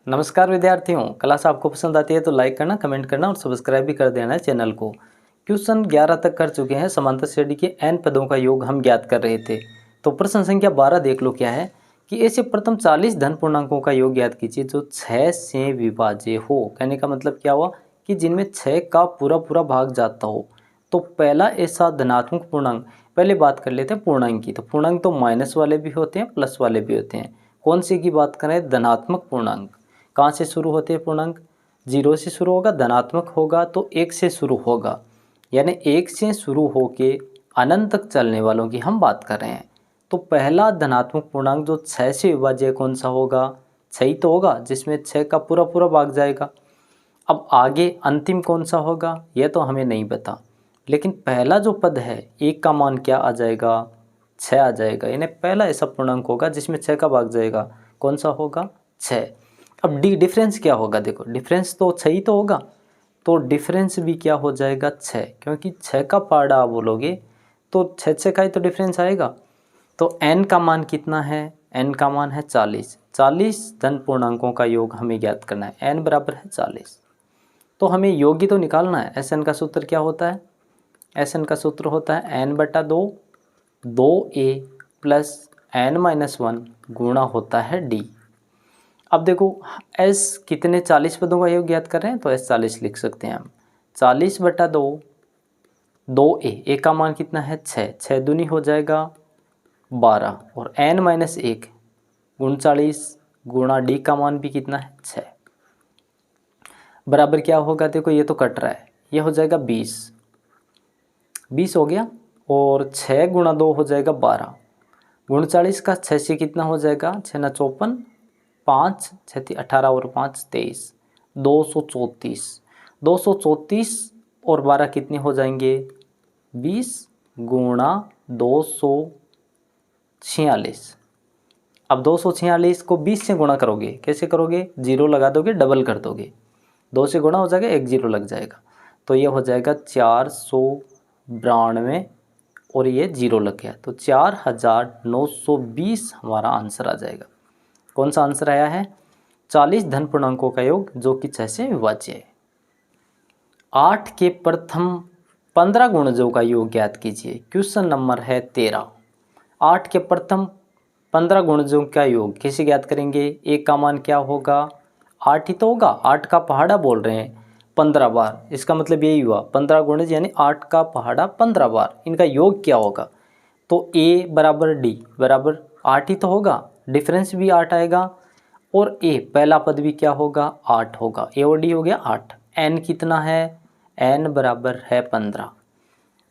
नमस्कार विद्यार्थियों, क्लास आपको पसंद आती है तो लाइक करना, कमेंट करना और सब्सक्राइब भी कर देना है चैनल को। क्वेश्चन 11 तक कर चुके हैं। समांतर श्रेणी के n पदों का योग हम ज्ञात कर रहे थे। तो प्रश्न संख्या 12 देख लो क्या है कि ऐसे प्रथम 40 धन पूर्णांकों का योग ज्ञात कीजिए जो 6 से विभाज्य हो। कहने का मतलब क्या हुआ कि जिनमें 6 का पूरा पूरा भाग जाता हो। तो पहला ऐसा धनात्मक पूर्णांक, पहले बात कर लेते हैं पूर्णांक की। तो पूर्णांक तो माइनस वाले भी होते हैं, प्लस वाले भी होते हैं। कौन सी की बात करें? धनात्मक पूर्णांक। कहाँ से शुरू होते हैं पूर्णांक? 0 से शुरू होगा। धनात्मक होगा तो 1 से शुरू होगा, यानी 1 से शुरू होके अनंत तक चलने वालों की हम बात कर रहे हैं। तो पहला धनात्मक पूर्णांक जो 6 से विभाज्य कौन सा होगा? 6 ही तो होगा, जिसमें 6 का पूरा पूरा भाग जाएगा। अब आगे अंतिम कौन सा होगा यह तो हमें नहीं पता, लेकिन पहला जो पद है 1 का मान क्या आ जाएगा? 6 आ जाएगा। यानी पहला ऐसा पूर्णांक होगा जिसमें 6 का भाग जाएगा। कौन सा होगा? 6। अब डिफरेंस क्या होगा? देखो डिफरेंस तो 6 ही तो होगा, तो डिफरेंस भी क्या हो जाएगा? 6, क्योंकि 6 का पाड़ा बोलोगे तो 6 का ही तो डिफरेंस आएगा। तो n का मान कितना है? n का मान है 40। 40 धन पूर्णांकों का योग हमें ज्ञात करना है। n बराबर है 40। तो हमें योग ही तो निकालना है। Sn का सूत्र क्या होता है? Sn का सूत्र होता है n/2 2a प्लस n-1 गुणा होता है d। अब देखो S कितने 40 पदों का योग ज्ञात कर रहे हैं, तो S 40 लिख सकते हैं हम। 40/2 2a, a का मान कितना है? 6। 6 दूनी हो जाएगा 12 और n-1 39 गुणा d का मान भी कितना है? 6 बराबर क्या होगा? देखो ये तो कट रहा है, ये हो जाएगा 20। 20 हो गया और 6 गुणा 2 हो जाएगा 12। 39 का 6 से कितना हो जाएगा? 6 ना 54, 5 6 18 और 5 23, 234। 234 और 12 कितने हो जाएंगे? 20 गुणा 246। अब 246 को 20 से गुणा करोगे, कैसे करोगे? 0 लगा दोगे, डबल कर दोगे, 2 से गुणा हो जाएगा, 1 0 लग जाएगा, तो ये हो जाएगा 492 और ये 0 लग गया, तो 4920 हमारा आंसर आ जाएगा। कौन सा आंसर आया है? 40 धन पूर्णांकों का योग जो कि 6 से विभाज्य है। 8 के प्रथम 15 गुणजों का योग ज्ञात कीजिए। क्वेश्चन नंबर है 13। 8 के प्रथम 15 गुणजों का योग कैसे ज्ञात करेंगे? 1 का मान क्या होगा? 8 ही तो होगा। 8 का पहाड़ा बोल रहे हैं 15 बार, इसका मतलब यही हुआ 15 गुणज यानी 8 का पहाड़ा 15 बार। इनका योग क्या होगा? तो a बराबर d बराबर 8 ही तो होगा, डिफरेंस भी 8 आएगा और a पहला पद भी क्या होगा? 8 होगा। a और d हो गया 8। n कितना है? n बराबर है 15।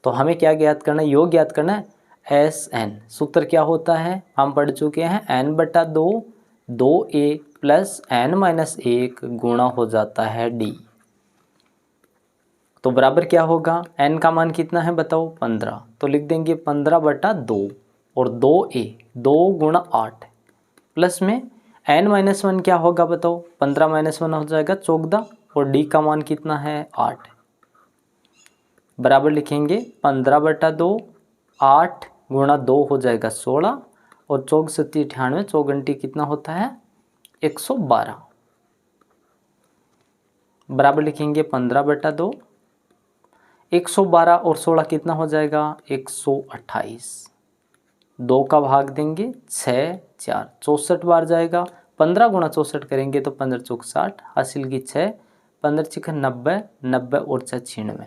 तो हमें क्या ज्ञात करना है? योग ज्ञात करना है। Sn सूत्र क्या होता है? हम पढ़ चुके हैं n/2 2a प्लस n-1 गुणा हो जाता है d। तो बराबर क्या होगा? n का मान कितना है बताओ? 15। तो लिख देंगे 15/2 और 2a 2 गुणा 8 प्लस में n-1 क्या होगा बताओ? 15-1 हो जाएगा 14 और d का मान कितना है? 8। बराबर लिखेंगे 15/2 8 गुणा 2 हो जाएगा 16 और 4 7 98 चौगंटी कितना होता है? 112। बराबर लिखेंगे 15/2 112 और 16 कितना हो जाएगा? 128। 2 का भाग देंगे 6 4 64 बार जाएगा। 15 गुणा 64 करेंगे तो 15 चौक 60 हासिल की 6 15 छिक 90 90 और 6 96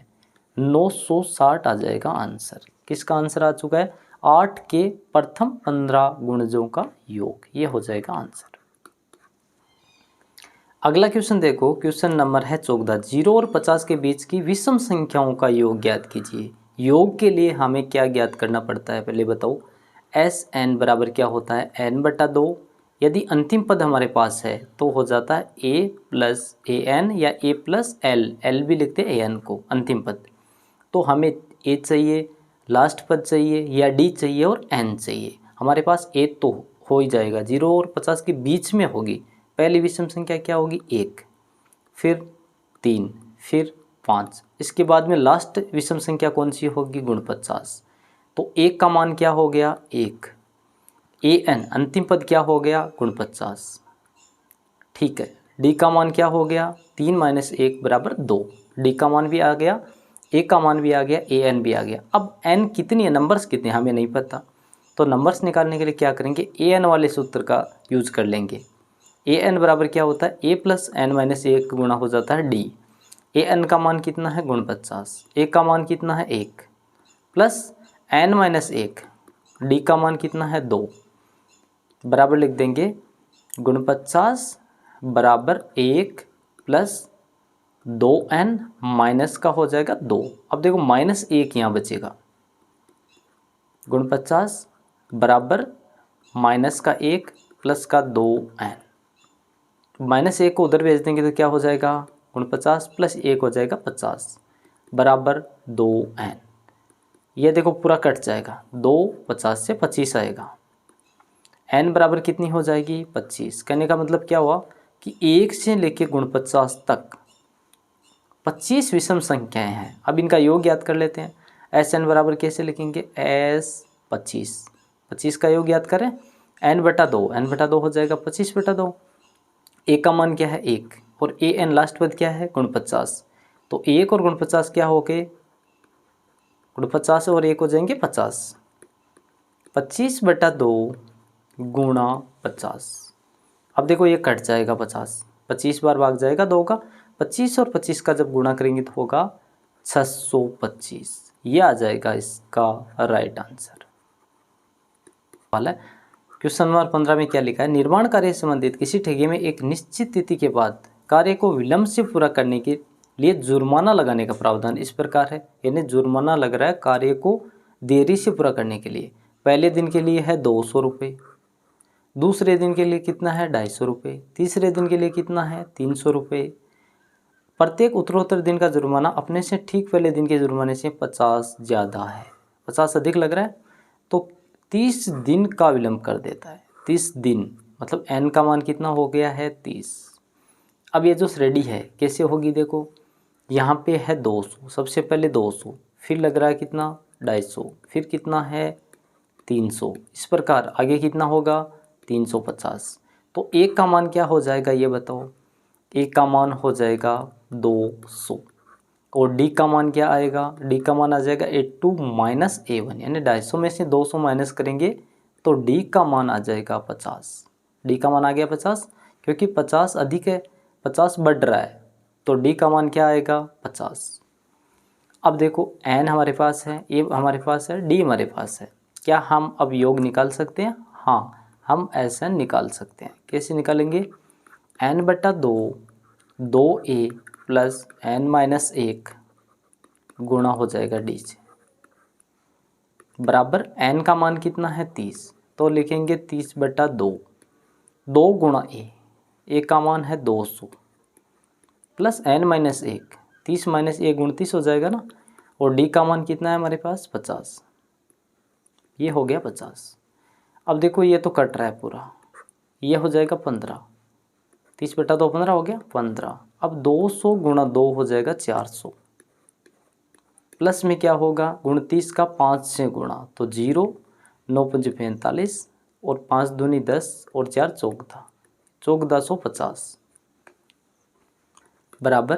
960 आ जाएगा आंसर। किसका आंसर आ चुका है? 8 के प्रथम 15 गुणजों का योग, ये हो जाएगा आंसर। अगला क्वेश्चन देखो, क्वेश्चन नंबर है 14। 0 और 50 के बीच की विषम संख्याओं का योग ज्ञात कीजिए। योग के लिए हमें क्या ज्ञात करना पड़ता है पहले बताओ? Sn बराबर क्या होता है? n/2। यदि अंतिम पद हमारे पास है तो हो जाता है a प्लस an या a प्लस l भी लिखते हैं an को अंतिम पद। तो हमें a चाहिए, लास्ट पद चाहिए या d चाहिए और n चाहिए। हमारे पास a तो हो ही जाएगा, 0 और 50 के बीच में होगी। पहली विषम संख्या क्या होगी? 1, फिर 3, फिर 5, इसके बाद में लास्ट विषम संख्या कौन सी होगी? गुण 50। तो 1 का मान क्या हो गया? 1। an अंतिम पद क्या हो गया? गुण 50। ठीक है, डी का मान क्या हो गया, 3 - 1 बराबर 2। डी का मान भी आ गया, ए का मान भी आ गया, ए एन भी आ गया। अब एन कितनी है, नंबर्स कितने हमें नहीं पता, तो नंबर्स निकालने के लिए क्या करेंगे, ए एन वाले सूत्र का यूज कर लेंगे। ए एन बराबर क्या होता है, ए प्लस एन माइनस 1 गुणा हो जाता है डी। ए एन का मान कितना है, 49। ए का मान कितना है, 1 प्लस एन माइनस 1, डी का मान कितना है, 2 बराबर लिख देंगे 49 बराबर 1 प्लस 2n माइनस का हो जाएगा 2। अब देखो -1 यहाँ बचेगा, 49 बराबर माइनस का 1 प्लस का 2n। -1 को उधर भेज देंगे तो क्या हो जाएगा, 49 प्लस 1 हो जाएगा 50 बराबर 2n। ये देखो पूरा कट जाएगा, 2 50 से 25 आएगा। n बराबर कितनी हो जाएगी, 25। कहने का मतलब क्या हुआ कि 1 से लेके 49 तक 25 विषम संख्याएं हैं। अब इनका योग याद कर लेते हैं। एस एन बराबर कैसे लिखेंगे, एस 25 का योग याद करें, n/2 हो जाएगा 25/2। ए का मान क्या है, 1 और ए एन लास्ट पद क्या है, 49। तो 1 और 49 क्या हो गए, 49 और 1 हो जाएंगे 50। 25/2 गुणा 50। अब देखो ये कट जाएगा, 25 बार भाग जाएगा 2 का, 25 और 25 का जब गुणा करेंगे तो होगा 625। ये आ जाएगा इसका राइट आंसर वाला। क्वेश्चन नंबर 15 में क्या लिखा है, निर्माण कार्य से संबंधित किसी ठेके में एक निश्चित तिथि के बाद कार्य को विलंब से पूरा करने के लिए जुर्माना लगाने का प्रावधान इस प्रकार है। यानी जुर्माना लग रहा है कार्य को देरी से पूरा करने के लिए। पहले दिन के लिए है 200 रुपये, दूसरे दिन के लिए कितना है, 250 रुपये, तीसरे दिन के लिए कितना है, 300 रुपये। प्रत्येक उत्तरोत्तर दिन का जुर्माना अपने से ठीक पहले दिन के जुर्माने से 50 ज़्यादा है, 50 अधिक लग रहा है, तो 30 दिन का विलंब कर देता है। 30 दिन मतलब n का मान कितना हो गया है, 30। अब ये जो श्रेणी है कैसे होगी, देखो यहाँ पे है 200, सबसे पहले 200, फिर लग रहा है कितना, 250, फिर कितना है, 300। इस प्रकार आगे कितना होगा, 350। तो एक का मान क्या हो जाएगा ये बताओ, एक का मान हो जाएगा 200 और डी का मान क्या आएगा, डी का मान आ जाएगा A2 - A1। यानी 250 में से 200 माइनस करेंगे तो डी का मान आ जाएगा 50। डी का मान आ गया 50, क्योंकि 50 अधिक है, 50 बढ़ रहा है, तो डी का मान क्या आएगा, 50। अब देखो n हमारे पास है, ए हमारे पास है, डी हमारे पास है। क्या हम अब योग निकाल सकते हैं, हाँ हम ऐसा निकाल सकते हैं। कैसे निकालेंगे, n/2 2a प्लस n-1 गुणा हो जाएगा डी से बराबर n का मान कितना है, 30। तो लिखेंगे 30/2, 2 गुणा ए का मान है 200 प्लस n-1, 30 - 1 29 हो जाएगा ना, और डी का मान कितना है हमारे पास, 50। ये हो गया 50। अब देखो ये तो कट रहा है पूरा, ये हो जाएगा 15, 30/2 15 हो गया, 15। अब 200 गुणा 2 हो जाएगा 400, प्लस में क्या होगा, 29 का 5 से गुणा तो 0, 9 × 5 = 45 और 5 दूनी 10 और 4 14, 1450 बराबर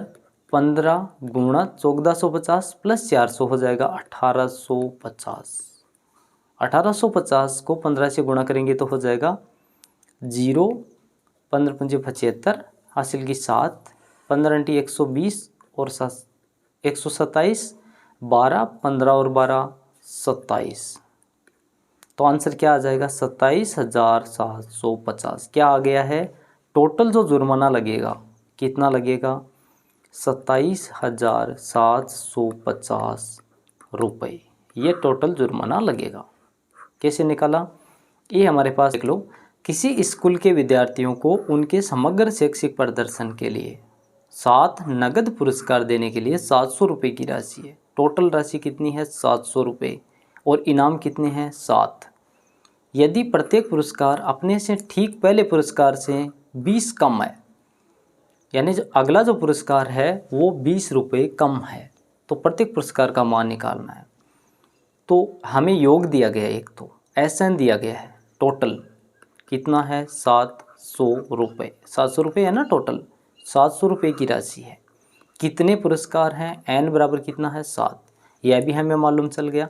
15 गुणा 1450 प्लस 400 हो जाएगा 1850। 1850 को 15 से गुणा करेंगे तो हो जाएगा 0, 15 × 5 = 75, हासिल की 7, 15 × 120 और 127, 12, 15 और 12 27। तो आंसर क्या आ जाएगा, 27,750। क्या आ गया है, टोटल जो जुर्माना लगेगा कितना लगेगा, 27,750 रुपये। ये टोटल जुर्माना लगेगा। कैसे निकाला, ये हमारे पास देख लो, किसी स्कूल के विद्यार्थियों को उनके समग्र शैक्षिक प्रदर्शन के लिए 7 नगद पुरस्कार देने के लिए 700 रुपये की राशि है। टोटल राशि कितनी है, 700 रुपये, और इनाम कितने हैं, 7। यदि प्रत्येक पुरस्कार अपने से ठीक पहले पुरस्कार से 20 कम है, यानी जो अगला जो पुरस्कार है वो 20 रुपये कम है, तो प्रत्येक पुरस्कार का मान निकालना है। तो हमें योग दिया गया है, एक तो SN दिया गया है, टोटल कितना है, 700 रुपये। 700 रुपये है ना टोटल, 700 रुपये की राशि है। कितने पुरस्कार हैं, n बराबर कितना है 7, यह भी हमें मालूम चल गया।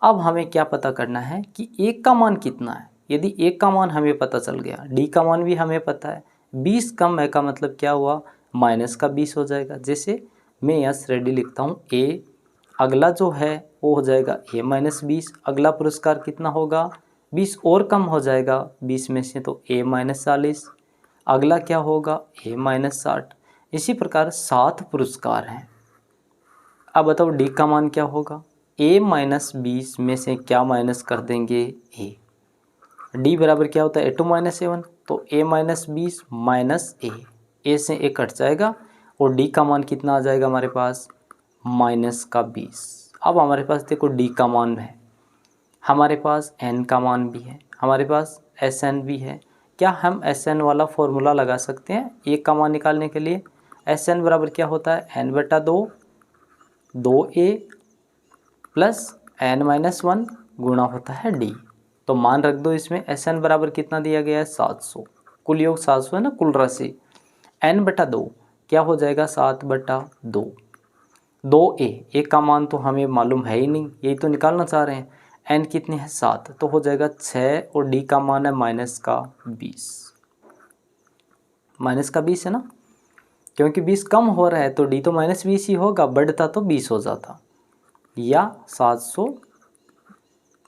अब हमें क्या पता करना है कि एक का मान कितना है। यदि एक का मान हमें पता चल गया, डी का मान भी हमें पता है, 20 कम है का मतलब क्या हुआ, माइनस का 20 हो जाएगा। जैसे मैं यहाँ रेडी लिखता हूँ ए, अगला जो है वो हो जाएगा ए माइनस 20, अगला पुरस्कार कितना होगा 20 और कम हो जाएगा 20 में से तो ए माइनस 40, अगला क्या होगा ए माइनस 60। इसी प्रकार 7 पुरस्कार हैं। अब बताओ डी का मान क्या होगा, ए माइनस 20 में से क्या माइनस कर देंगे ए, डी बराबर क्या होता है ए2 माइनस ए1, तो ए माइनस 20 माइनस ए से ए कट जाएगा और डी का मान कितना आ जाएगा हमारे पास माइनस का 20। अब हमारे पास देखो डी का मान है, हमारे पास एन का मान भी है, हमारे पास एस एन भी है। क्या हम एस एन वाला फॉर्मूला लगा सकते हैं एक का मान निकालने के लिए। एस एन बराबर क्या होता है एन बटा 2, 2a प्लस एन माइनस 1 गुणा होता है डी। तो मान रख दो इसमें, एस एन बराबर कितना दिया गया है 700, कुल योग 700 है ना कुल राशि। एन बटा 2 क्या हो जाएगा 7 बटा 2, 2a, एक का मान तो हमें मालूम है ही नहीं, यही तो निकालना चाह रहे हैं। एन कितने हैं 7, तो हो जाएगा 6 और डी का मान है माइनस का 20, माइनस का 20 है ना, क्योंकि 20 कम हो रहा है तो डी तो माइनस 20 ही होगा, बढ़ता तो 20 हो जाता। या 700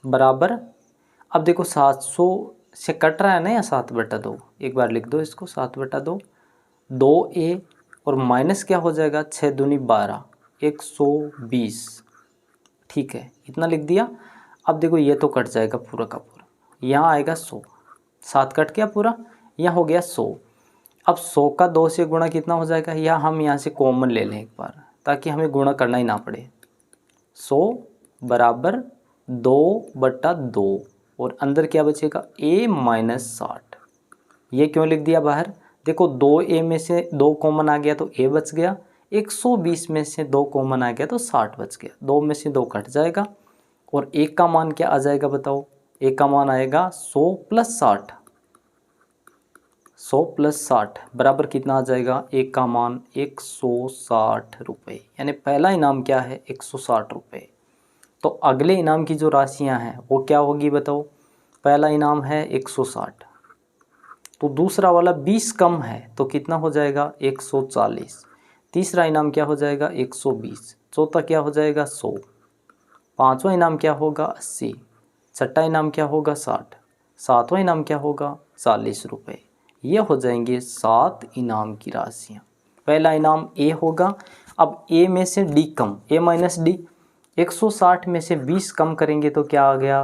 बराबर, अब देखो 700 से कट रहा है ना या 7 बटा 2, एक बार लिख दो इसको 7 बटा 2, 2a और माइनस क्या हो जाएगा 6 दूनी 12, 120, ठीक है इतना लिख दिया। अब देखो ये तो कट जाएगा पूरा का पूरा, यहाँ आएगा 100, 7 कट गया पूरा, यहाँ हो गया 100। अब 100 का 2 से गुणा कितना हो जाएगा, या हम यहाँ से कॉमन ले लें एक बार ताकि हमें गुणा करना ही ना पड़े। 100 बराबर 2 बटा 2 और अंदर क्या बचेगा a माइनस 60, ये क्यों लिख दिया बाहर, देखो 2a में से 2 कॉमन आ गया तो a बच गया, 120 में से 2 कॉमन आ गया तो 60 बच गया, 2 में से 2 कट जाएगा और एक का मान क्या आ जाएगा बताओ, एक का मान आएगा 100 प्लस 60, 100 प्लस 60 बराबर कितना आ जाएगा, एक का मान 160 रुपये, यानी पहला इनाम क्या है 160 रुपये। तो अगले इनाम की जो राशियां हैं वो क्या होगी बताओ, पहला इनाम है 160, तो दूसरा वाला 20 कम है तो कितना हो जाएगा 140, तीसरा इनाम क्या हो जाएगा 120, चौथा क्या हो जाएगा 100, पांचवा इनाम क्या होगा 80, छठा इनाम क्या होगा 60, सातवां इनाम क्या होगा 40 रुपये। ये हो जाएंगे 7 इनाम की राशियाँ। पहला इनाम ए होगा, अब ए में से डी कम, ए माइनस डी, 160 में से 20 कम करेंगे तो क्या आ गया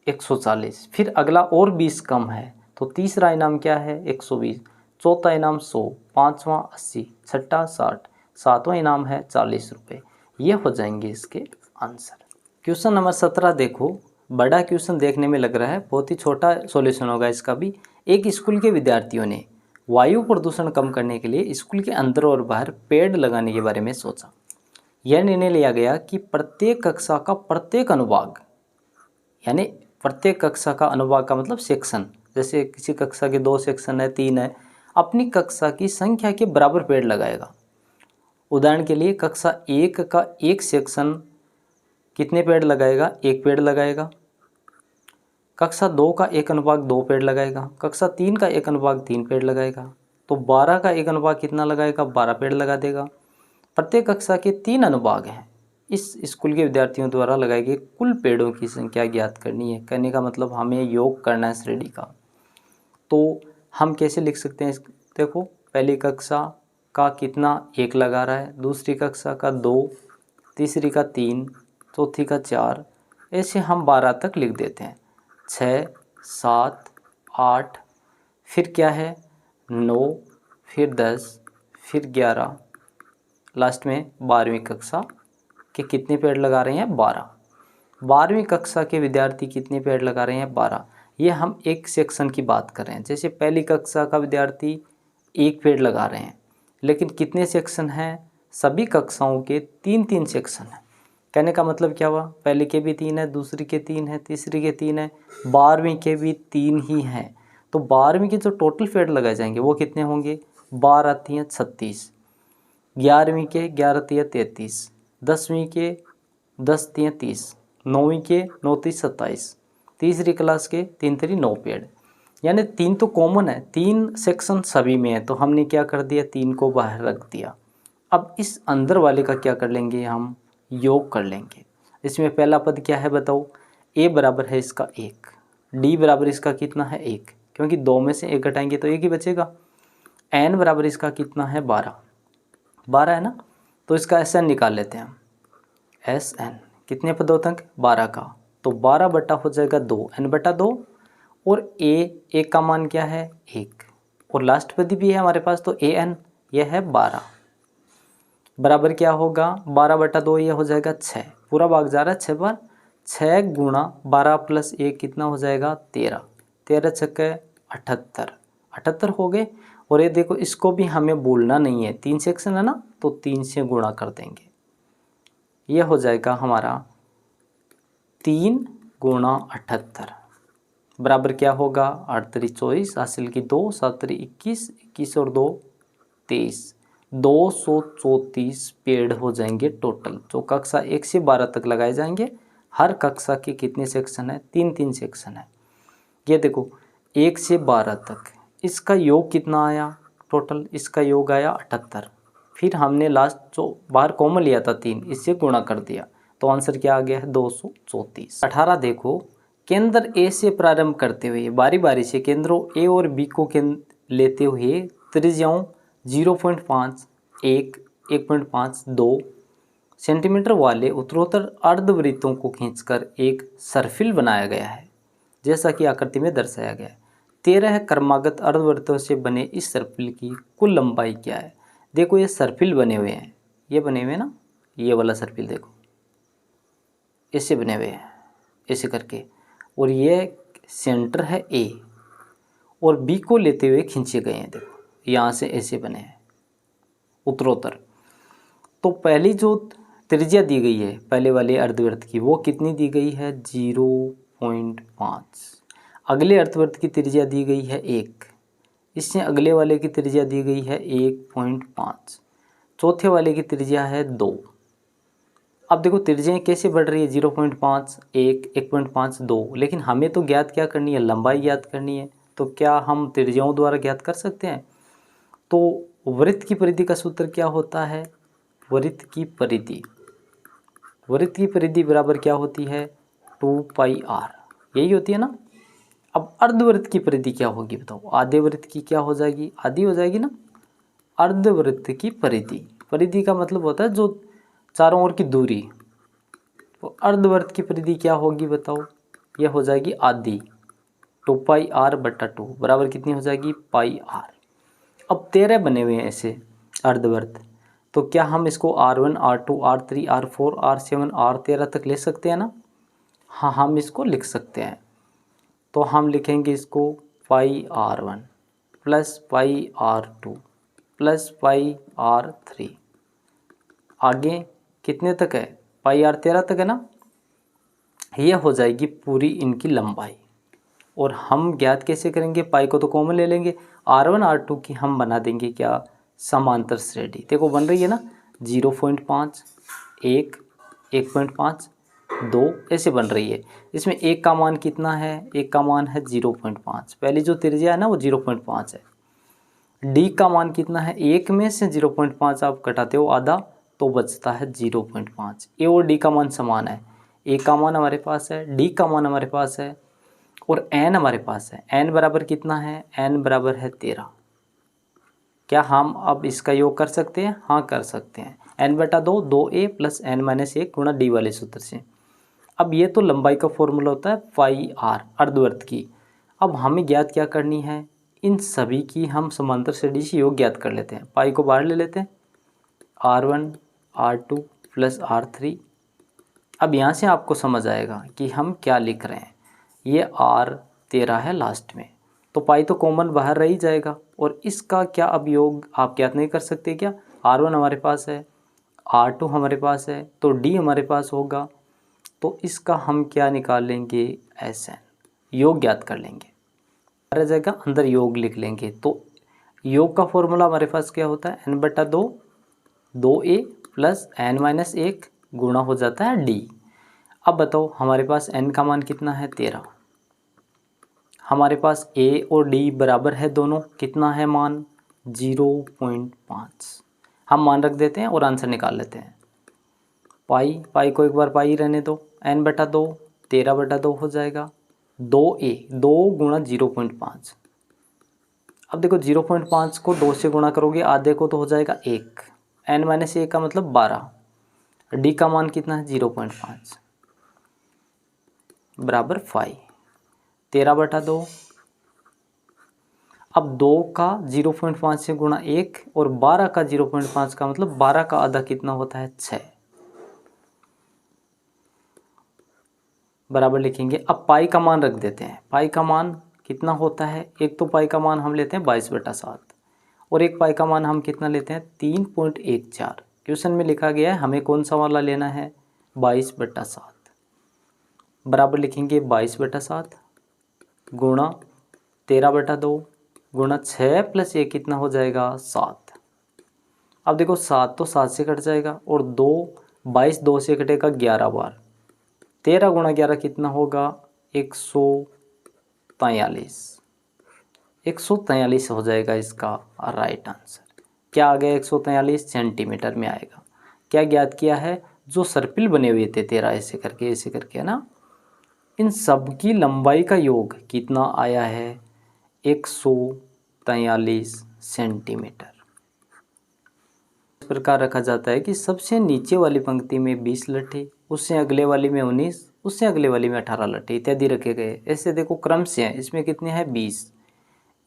140, फिर अगला और 20 कम है तो तीसरा इनाम क्या है 120, चौथा इनाम 100, पाँचवा 80, छठा 60, सातवां इनाम है 40 रुपये। ये हो जाएंगे इसके आंसर। क्वेश्चन नंबर 17 देखो, बड़ा क्वेश्चन देखने में लग रहा है, बहुत ही छोटा सॉल्यूशन होगा इसका भी। एक स्कूल के विद्यार्थियों ने वायु प्रदूषण कम करने के लिए स्कूल के अंदर और बाहर पेड़ लगाने के बारे में सोचा। यह निर्णय लिया गया कि प्रत्येक कक्षा का प्रत्येक अनुभाग, यानी प्रत्येक कक्षा का अनुभाग का मतलब सेक्शन, जैसे किसी कक्षा के 2 सेक्शन है 3 है, अपनी कक्षा की संख्या के बराबर पेड़ लगाएगा। उदाहरण के लिए कक्षा 1 का एक सेक्शन कितने पेड़ लगाएगा, 1 पेड़ लगाएगा। कक्षा 2 का एक अनुभाग 2 पेड़ लगाएगा। कक्षा 3 का एक अनुभाग 3 पेड़ लगाएगा। तो 12 का एक अनुभाग कितना लगाएगा, 12 पेड़ लगा देगा। प्रत्येक कक्षा के 3 अनुभाग हैं। इस स्कूल के विद्यार्थियों द्वारा लगाए गए कुल पेड़ों की संख्या ज्ञात करनी है। करने का मतलब हमें योग करना है श्रेणी का। तो हम कैसे लिख सकते हैं, देखो पहली कक्षा का कितना 1 लगा रहा है, दूसरी कक्षा का 2, तीसरी का 3, चौथी का 4, ऐसे हम 12 तक लिख देते हैं। 6, 7, 8, फिर क्या है 9, फिर 10, फिर 11, लास्ट में 12वीं कक्षा के कितने पेड़ लगा रहे हैं, 12। 12वीं कक्षा के विद्यार्थी कितने पेड़ लगा रहे हैं, 12। ये हम एक सेक्शन की बात कर रहे हैं। जैसे पहली कक्षा का विद्यार्थी 1 पेड़ लगा रहे हैं, लेकिन कितने सेक्शन हैं, सभी कक्षाओं के 3-3 सेक्शन हैं। कहने का मतलब क्या हुआ, पहले के भी 3 है, दूसरी के 3 है, तीसरी के 3 है, 12वीं के भी 3 ही हैं। तो 12वीं के जो टोटल पेड़ लगाए जाएंगे वो कितने होंगे, 12 तियाँ 36, 11वीं के 11 तियाँ 33, 10वीं के 10 तियाँ 30, 9वीं के 9 तियाँ 27, तीसरी क्लास के 3 तियाँ 9 पेड़। यानी 3 तो कॉमन है, 3 सेक्शन सभी में है, तो हमने क्या कर दिया, 3 को बाहर रख दिया। अब इस अंदर वाले का क्या कर लेंगे, हम योग कर लेंगे। इसमें पहला पद क्या है बताओ, a बराबर है इसका 1, d बराबर इसका कितना है 1, क्योंकि 2 में से 1 घटाएंगे तो 1 ही बचेगा। n बराबर इसका कितना है 12, 12 है ना, तो इसका SN निकाल लेते हैं हम। SN कितने पदों तक, 12 का, तो 12 बटा हो जाएगा 2, n बटा 2, और a का मान क्या है 1, और लास्ट पद भी है हमारे पास, तो an यह है 12 बराबर क्या होगा, 12 बटा 2 ये हो जाएगा 6, पूरा भाग जा रहा है 6 बार, 6 गुणा 12 प्लस 1 कितना हो जाएगा 13, 13 छक्के 78, 78 हो गए। और ये देखो इसको भी हमें बोलना नहीं है, 3 सेक्शन है ना, तो 3 से गुणा कर देंगे, ये हो जाएगा हमारा 3 गुणा 78 बराबर क्या होगा 8 3 24, हासिल की 2, 7 3 21, 21 और 2 23, 234 पेड़ हो जाएंगे टोटल, जो कक्षा 1 से 12 तक लगाए जाएंगे। हर कक्षा के कितने सेक्शन है, 3 सेक्शन है। ये देखो 1 से 12 तक इसका योग कितना आया टोटल, इसका योग आया 78, फिर हमने लास्ट जो बाहर कॉमन लिया था 3, इससे गुणा कर दिया, तो आंसर क्या आ गया है 234। 18 देखो, केंद्र ए से प्रारंभ करते हुए बारी बारी से केंद्रों ए और बी को लेते हुए त्रिज्याओं 0.5, 1, 1.5, 2 सेंटीमीटर वाले उत्तरोत्तर अर्धवृत्तों को खींचकर एक सर्पिल बनाया गया है, जैसा कि आकृति में दर्शाया गया है। 13 क्रमागत अर्धवृत्तों से बने इस सर्पिल की कुल लंबाई क्या है। देखो ये सर्पिल बने हुए हैं, ये बने हुए हैं ना, ये वाला सर्पिल देखो इससे बने हुए हैं ऐसे करके, और ये सेंटर है ए और बी को लेते हुए खींचे गए हैं, देखो यहाँ से ऐसे बने हैं उत्तरोत्तर। तो पहली जो त्रिज्या दी गई है पहले वाले अर्धवृत्त की, वो कितनी दी गई है 0.5। अगले अर्धवृत्त की त्रिज्या दी गई है 1, इससे अगले वाले की त्रिज्या दी गई है 1.5, चौथे वाले की त्रिज्या है 2। अब देखो त्रिज्याएं कैसे बढ़ रही है, 0.5, 1, 1.5, 2, लेकिन हमें तो ज्ञात क्या करनी है, लंबाई ज्ञात करनी है। तो क्या हम त्रिज्याओं द्वारा ज्ञात कर सकते हैं। तो वृत्त की परिधि का सूत्र क्या होता है, वृत्त की परिधि बराबर क्या होती है 2πr, यही होती है ना। अब अर्धवृत्त की परिधि क्या होगी बताओ, आधे वृत्त की क्या हो जाएगी, आधी हो जाएगी ना। अर्धवृत्त की परिधि का मतलब होता है जो चारों ओर की दूरी, तो अर्धवृत्त की परिधि क्या होगी बताओ, यह हो जाएगी आधी, 2πr बटा 2 बराबर कितनी हो जाएगी πr। अब 13 बने हुए हैं ऐसे अर्धवृत्त, तो क्या हम इसको R1, R2, R3, R4, R7, R13 तक ले सकते हैं ना। हाँ हम इसको लिख सकते हैं, तो हम लिखेंगे इसको πr1 plus πr2 plus πr3, आगे कितने तक है πr13 तक है ना। यह हो जाएगी पूरी इनकी लंबाई। और हम ज्ञात कैसे करेंगे, पाई को तो कॉमन ले लेंगे, R1 R2 की हम बना देंगे क्या समांतर श्रेणी। देखो बन रही है ना 0.5, 1, 1.5, 2 ऐसे बन रही है। इसमें एक का मान कितना है, एक का मान है 0.5, पहली जो त्रिज्या है ना वो 0.5 है। डी का मान कितना है, एक में से 0.5 आप घटाते हो आधा तो बचता है 0.5। ए और डी का मान समान है, ए का मान हमारे पास है, डी का मान हमारे पास है, और n हमारे पास है। n बराबर कितना है, n बराबर है 13। क्या हम अब इसका योग कर सकते हैं, हाँ कर सकते हैं। n बटा 2, 2a प्लस n माइनस 1 गुणा डी वाले सूत्र से। अब ये तो लंबाई का फॉर्मूला होता है πr अर्धवृत्त की। अब हमें ज्ञात क्या करनी है, इन सभी की हम समांतर श्रेणी से योग ज्ञात कर लेते हैं। पाई को बाहर ले लेते हैं, R1 R2 प्लस R3। अब यहाँ से आपको समझ आएगा कि हम क्या लिख रहे हैं। ये R13 है लास्ट में, तो पाई तो कॉमन बाहर रह ही जाएगा, और इसका क्या अब योग आप ज्ञात नहीं कर सकते क्या। R1 हमारे पास है, R2 हमारे पास है, तो D हमारे पास होगा, तो इसका हम क्या निकाल लेंगे SN, योग ज्ञात कर लेंगे। रह जाएगा अंदर योग लिख लेंगे, तो योग का फॉर्मूला हमारे पास क्या होता है, n/2 2a प्लस n-1 गुणा हो जाता है d। अब बताओ हमारे पास n का मान कितना है 13, हमारे पास a और d बराबर है दोनों, कितना है मान 0.5। हम मान रख देते हैं और आंसर निकाल लेते हैं। पाई को एक बार पाई रहने दो, n/2 13/2 हो जाएगा, 2a 2 गुणा 0.5। अब देखो 0.5 को 2 से गुणा करोगे आधे को तो हो जाएगा 1, n-1 का मतलब 12, d का मान कितना है 0.5 बराबर 5, 13/2। अब 2 का 0.5 से गुणा 1 और 12 का 0.5 का मतलब 12 का आधा कितना होता है 6 बराबर लिखेंगे। अब पाई का मान रख देते हैं, पाई का मान कितना होता है, एक तो पाई का मान हम लेते हैं 22/7 और एक पाई का मान हम कितना लेते हैं 3.14। क्वेश्चन में लिखा गया है हमें कौन सा वाला लेना है 22/7 बराबर लिखेंगे 22/7 गुणा 13/2 गुणा 6 प्लस 1 कितना हो जाएगा 7। अब देखो 7 तो 7 से कट जाएगा और 2 22 2 से कटेगा 11 बार, 13 गुणा 11 कितना होगा 143 हो जाएगा इसका राइट आंसर। क्या आ गया 143 सेंटीमीटर में आएगा। क्या ज्ञात किया है, जो सर्पिल बने हुए थे 13 ऐसे करके है ना, इन सब की लंबाई का योग कितना आया है 143 सेंटीमीटर। इस प्रकार रखा जाता है कि सबसे नीचे वाली पंक्ति में 20 लट्ठे, उससे अगले वाली में 19, उससे अगले वाली में 18 लट्ठे इत्यादि रखे गए। ऐसे देखो क्रम से हैं, इसमें कितने हैं 20,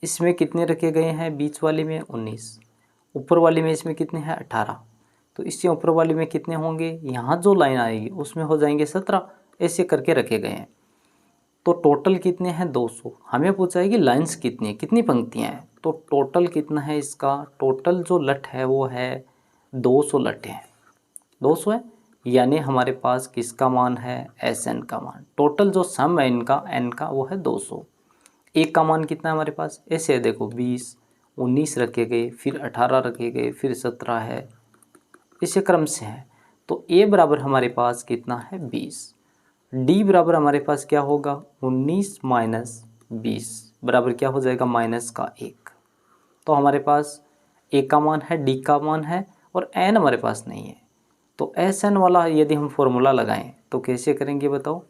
इसमें कितने रखे गए हैं बीच वाली में 19, ऊपर वाली में इसमें कितने हैं 18, तो इससे ऊपर वाली में कितने होंगे, यहाँ जो लाइन आएगी उसमें हो जाएंगे 17, ऐसे करके रखे गए हैं। तो टोटल कितने हैं 200। हमें पूछा है कि लाइंस कितनी है, कितनी पंक्तियाँ हैं, तो टोटल कितना है इसका, टोटल जो लट है वो है 200 लट हैं, 200 है, यानी हमारे पास किसका मान है Sn का मान। टोटल जो सम है इनका n का वो है 200। एक का मान कितना है हमारे पास, ऐसे है देखो 20 19 रखे गए, फिर 18 रखे गए, फिर 17 है, इसे क्रम से है। तो a बराबर हमारे पास कितना है 20, d बराबर हमारे पास क्या होगा 19 माइनस 20 बराबर क्या हो जाएगा -1। तो हमारे पास a का मान है, d का मान है और n हमारे पास नहीं है। तो Sn वाला यदि हम फॉर्मूला लगाएं तो कैसे करेंगे बताओ।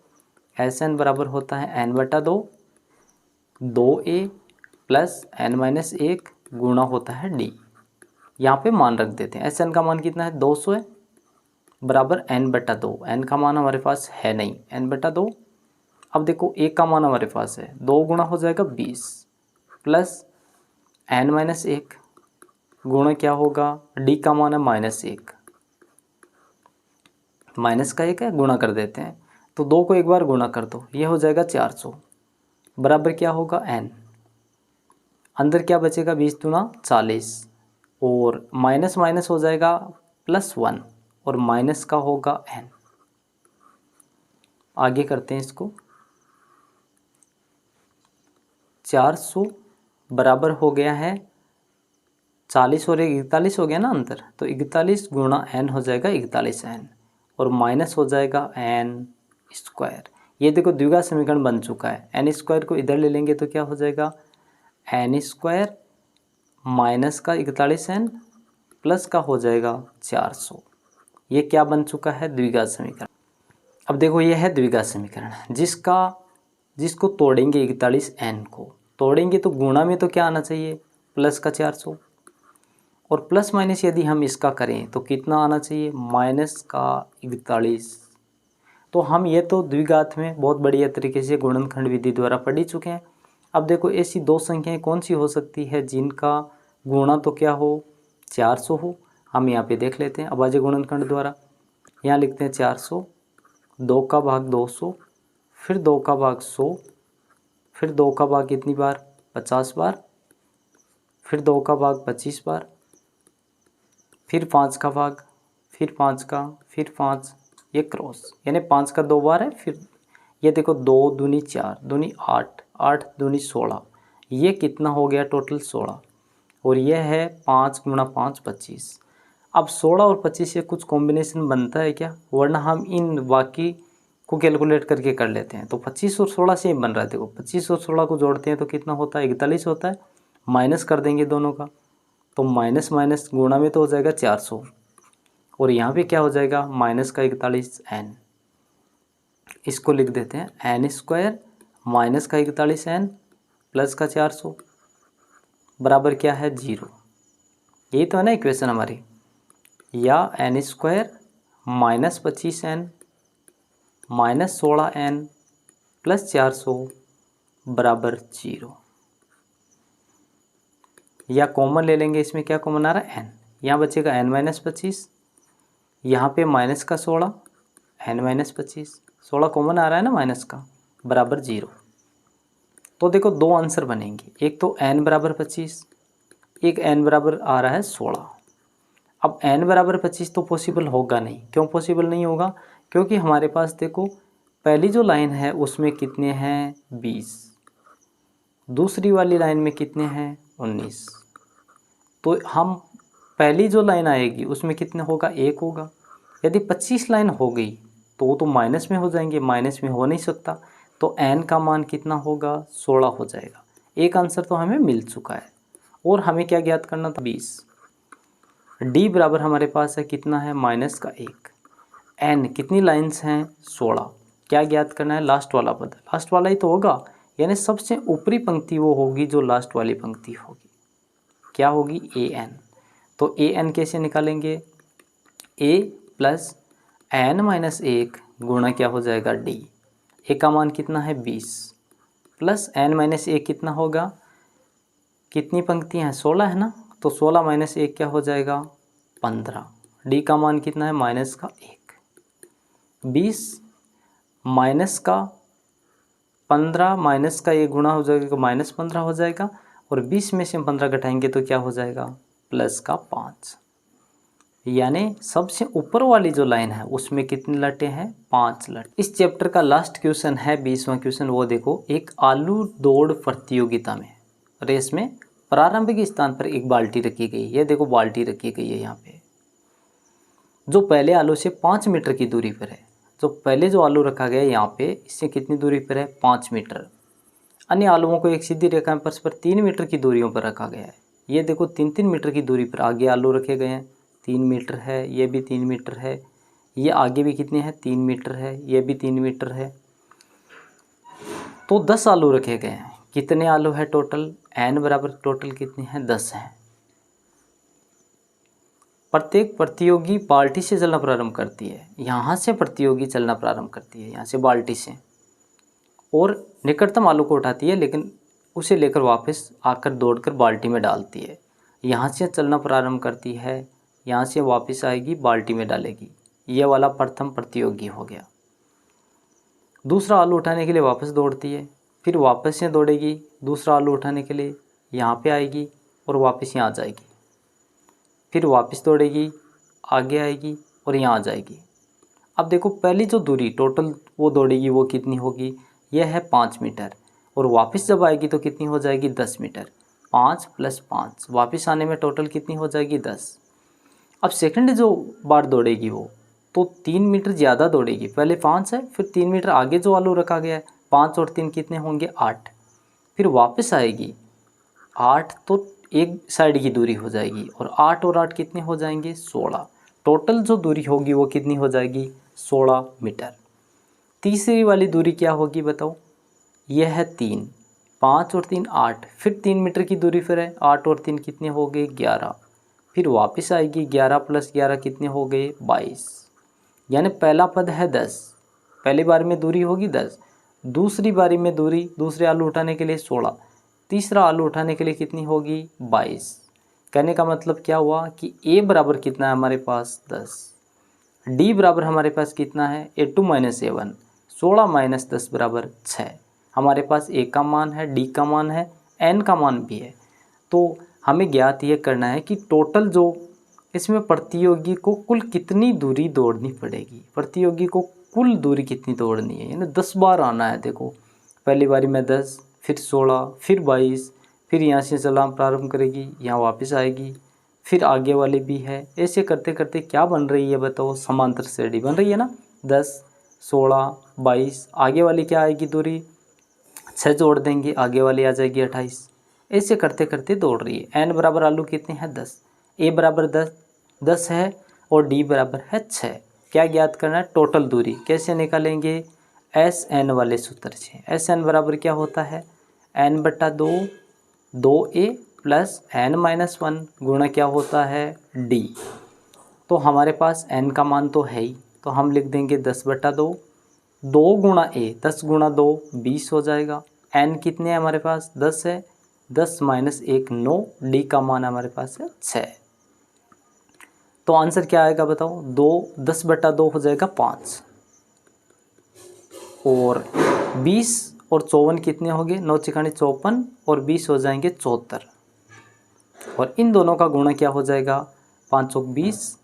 Sn बराबर होता है n/2 2a प्लस n-1 गुणा होता है d। यहाँ पे मान रख देते हैं, Sn का मान कितना है 200 है बराबर n/2, n का मान हमारे पास है नहीं, n/2। अब देखो a का मान हमारे पास है, 2 गुणा हो जाएगा 20 प्लस n-1 गुणा क्या होगा, d का मान है -1, माइनस का 1 है, गुणा कर देते हैं। तो 2 को एक बार गुणा कर दो, ये हो जाएगा 400 बराबर क्या होगा n, अंदर क्या बचेगा 20 दूना 40 और माइनस माइनस हो जाएगा +1 और माइनस का होगा n। आगे करते हैं इसको, 400 बराबर हो गया है 40 और 41 हो गया ना अंतर, तो 41 गुणा n हो जाएगा 41n और माइनस हो जाएगा n²। ये देखो द्विघात समीकरण बन चुका है, n² को इधर ले लेंगे तो क्या हो जाएगा n² माइनस का 41n प्लस का हो जाएगा 400। ये क्या बन चुका है द्विघात समीकरण। अब देखो ये है द्विघात समीकरण जिसको तोड़ेंगे 41n को तोड़ेंगे तो गुणा में तो क्या आना चाहिए प्लस का 400 और प्लस माइनस यदि हम इसका करें तो कितना आना चाहिए माइनस का 41। तो हम ये तो द्विघात में बहुत बढ़िया तरीके से गुणनखंड विधि द्वारा पढ़ ही चुके हैं। अब देखो ऐसी दो संख्याएं कौन सी हो सकती है जिनका गुणा तो क्या हो 400 हो। हम यहाँ पे देख लेते हैं अभाज्य गुणनखंड द्वारा। यहाँ लिखते हैं 400, 2 का भाग 200, फिर 2 का भाग 100, फिर 2 का भाग कितनी बार 50 बार, फिर 2 का भाग 25 बार, फिर 5 का भाग, फिर 5 का, फिर 5, ये क्रॉस यानी 5 का 2 बार है। फिर ये देखो 2 दूनी 4 दूनी 8, 8 दूनी 16, ये कितना हो गया टोटल 16 और यह है 5 गुणा 5 25। अब 16 और 25 से कुछ कॉम्बिनेशन बनता है क्या, वरना हम इन बाकी को कैलकुलेट करके कर लेते हैं। तो 25 और 16 से ही बन रहा है। देखो 25 और 16 को जोड़ते हैं तो कितना होता है, 41 होता है। माइनस कर देंगे दोनों का, तो माइनस माइनस गुणा में तो हो जाएगा 400, और यहाँ पे क्या हो जाएगा माइनस का 41 n। इसको लिख देते हैं एन स्क्वायर माइनस का 41 n प्लस का 400 बराबर क्या है 0। यही तो है ना इक्वेशन हमारी, या n square minus 25n minus 16n plus 400 बराबर 0। या कॉमन ले लेंगे, इसमें क्या कॉमन आ रहा है n, यहाँ बचेगा n माइनस 25, यहाँ पे माइनस का 16 n माइनस 25, 16 कॉमन आ रहा है ना माइनस का, बराबर 0। तो देखो दो आंसर बनेंगे, एक तो n बराबर 25, एक n बराबर आ रहा है 16। अब n बराबर 25 तो पॉसिबल होगा नहीं। क्यों पॉसिबल नहीं होगा, क्योंकि हमारे पास देखो पहली जो लाइन है उसमें कितने हैं 20, दूसरी वाली लाइन में कितने हैं 19। तो हम पहली जो लाइन आएगी उसमें कितने होगा 1 होगा। यदि 25 लाइन हो गई तो वो तो माइनस में हो जाएंगे, माइनस में हो नहीं सकता, तो n का मान कितना होगा 16 हो जाएगा। एक आंसर तो हमें मिल चुका है। और हमें क्या ज्ञात करना था 20। d बराबर हमारे पास है कितना है माइनस का 1। n कितनी लाइन्स हैं 16। क्या ज्ञात करना है लास्ट वाला पद, लास्ट वाला ही तो होगा, यानी सबसे ऊपरी पंक्ति वो होगी जो लास्ट वाली पंक्ति होगी। क्या होगी an। तो an कैसे निकालेंगे, a प्लस n माइनस 1 गुणा क्या हो जाएगा d। a का मान कितना है 20 प्लस n माइनस 1 कितना होगा, कितनी पंक्तियाँ हैं 16 है ना, तो 16 माइनस 1 क्या हो जाएगा 15। d का मान कितना है माइनस का 1। 20 माइनस का 15 माइनस का 1 गुणा हो जाएगा माइनस 15 हो जाएगा, और 20 में से हम 15 घटाएंगे तो क्या हो जाएगा प्लस का 5। यानी सबसे ऊपर वाली जो लाइन है उसमें कितने लटे हैं 5 लट। इस चैप्टर का लास्ट क्वेश्चन है 20वां क्वेश्चन। वो देखो, एक आलू दौड़ प्रतियोगिता में रेस में प्रारंभिक स्थान पर एक बाल्टी रखी गई है। देखो बाल्टी रखी गई है यहाँ पे, जो पहले आलू से 5 मीटर की दूरी पर है। जो पहले जो आलू रखा गया है यहाँ पे, इससे कितनी दूरी पर है 5 मीटर। अन्य आलुओं को एक सीधी रेखा में परस्पर 3 मीटर की दूरियों पर रखा गया है। ये देखो 3-3 मीटर की दूरी पर आगे आलू रखे गए हैं, 3 मीटर है, ये भी 3 मीटर है, ये आगे भी कितने हैं 3 मीटर है, ये भी 3 मीटर है। तो 10 आलू रखे गए हैं। कितने आलू है टोटल, n बराबर टोटल कितने हैं 10 हैं। प्रत्येक प्रतियोगी बाल्टी से चलना प्रारंभ करती है। यहाँ से प्रतियोगी चलना प्रारंभ करती है, यहाँ से बाल्टी से, और निकटतम आलू को उठाती है, लेकिन उसे लेकर वापस आकर दौड़कर बाल्टी में डालती है। यहाँ से चलना प्रारंभ करती है, यहाँ से वापस आएगी बाल्टी में डालेगी। ये वाला प्रथम प्रतियोगी हो गया। दूसरा आलू उठाने के लिए वापस दौड़ती है, फिर वापस से दौड़ेगी दूसरा आलू उठाने के लिए, यहाँ पे आएगी और वापस यहाँ आ जाएगी, फिर वापस दौड़ेगी, आगे आएगी और यहाँ आ जाएगी। अब देखो पहली जो दूरी टोटल वो दौड़ेगी वो कितनी होगी, यह है 5 मीटर, और वापस जब आएगी तो कितनी हो जाएगी 10 मीटर। 5 + 5 वापस आने में टोटल कितनी हो जाएगी 10। अब सेकंड जो बार दौड़ेगी वो तो 3 मीटर ज़्यादा दौड़ेगी। पहले 5 है, फिर 3 मीटर आगे जो आलू रखा गया है, 5 और 3 कितने होंगे 8। फिर वापस आएगी 8, तो एक साइड की दूरी हो जाएगी, और 8 और 8 कितने हो जाएंगे 16। टोटल जो दूरी होगी वो कितनी हो जाएगी 16 मीटर। तीसरी वाली दूरी क्या होगी बताओ, यह है 3, 5 और 3 8, फिर 3 मीटर की दूरी पर है, 8 और 3 कितने हो गए 11। फिर वापस आएगी 11 + 11 कितने हो गए 22। यानी पहला पद है 10, पहली बार में दूरी होगी 10, दूसरी बारी में दूरी दूसरे आलू उठाने के लिए 16, तीसरा आलू उठाने के लिए कितनी होगी 22। कहने का मतलब क्या हुआ कि a बराबर कितना है हमारे पास 10, d बराबर हमारे पास कितना है a2 - a1, 16 - 10 बराबर 6। हमारे पास a का मान है, d का मान है, n का मान भी है। तो हमें ज्ञात ये करना है कि टोटल जो इसमें प्रतियोगी को कुल कितनी दूरी दौड़नी पड़ेगी, प्रतियोगी को कुल दूरी कितनी दौड़नी है, यानी 10 बार आना है। देखो पहली बारी में 10, फिर 16, फिर 22, फिर यहाँ से चलना प्रारंभ करेगी, यहाँ वापस आएगी, फिर आगे वाली भी है। ऐसे करते करते क्या बन रही है बताओ, समांतर श्रेणी बन रही है ना। 10, 16, 22, आगे वाली क्या आएगी दूरी, 6 जोड़ देंगे, आगे वाली आ जाएगी 28। ऐसे करते करते दौड़ रही है। n बराबर आलू कितने हैं 10, a बराबर 10 है और d बराबर है 6। क्या ज्ञात करना है, टोटल दूरी। कैसे निकालेंगे, SN वाले सूत्र से। SN बराबर क्या होता है, n/2 2a प्लस n-1 गुणा क्या होता है d। तो हमारे पास n का मान तो है ही, तो हम लिख देंगे 10/2, 2 गुणा a, 10 गुणा 2 20 हो जाएगा। n कितने हैं हमारे पास, 10 है, 10 - 1 9, d का मान हमारे पास है 6। तो आंसर क्या आएगा बताओ, 10/2 हो जाएगा 5, और 20 और 54 कितने हो गए, 9 × 54 और 20 हो जाएंगे 74, और इन दोनों का गुणा क्या हो जाएगा, 5 × 20,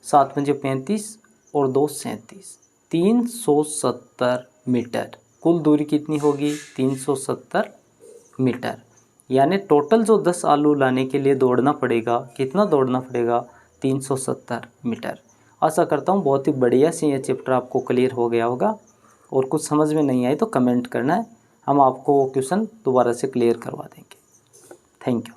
7 × 35 और 2 37, 370 मीटर। कुल दूरी कितनी होगी, 370 मीटर। यानी टोटल जो 10 आलू लाने के लिए दौड़ना पड़ेगा, कितना दौड़ना पड़ेगा, 370 मीटर। आशा करता हूँ बहुत ही बढ़िया से ये चैप्टर आपको क्लियर हो गया होगा, और कुछ समझ में नहीं आई तो कमेंट करना है, हम आपको क्वेश्चन दोबारा से क्लियर करवा देंगे। Thank you.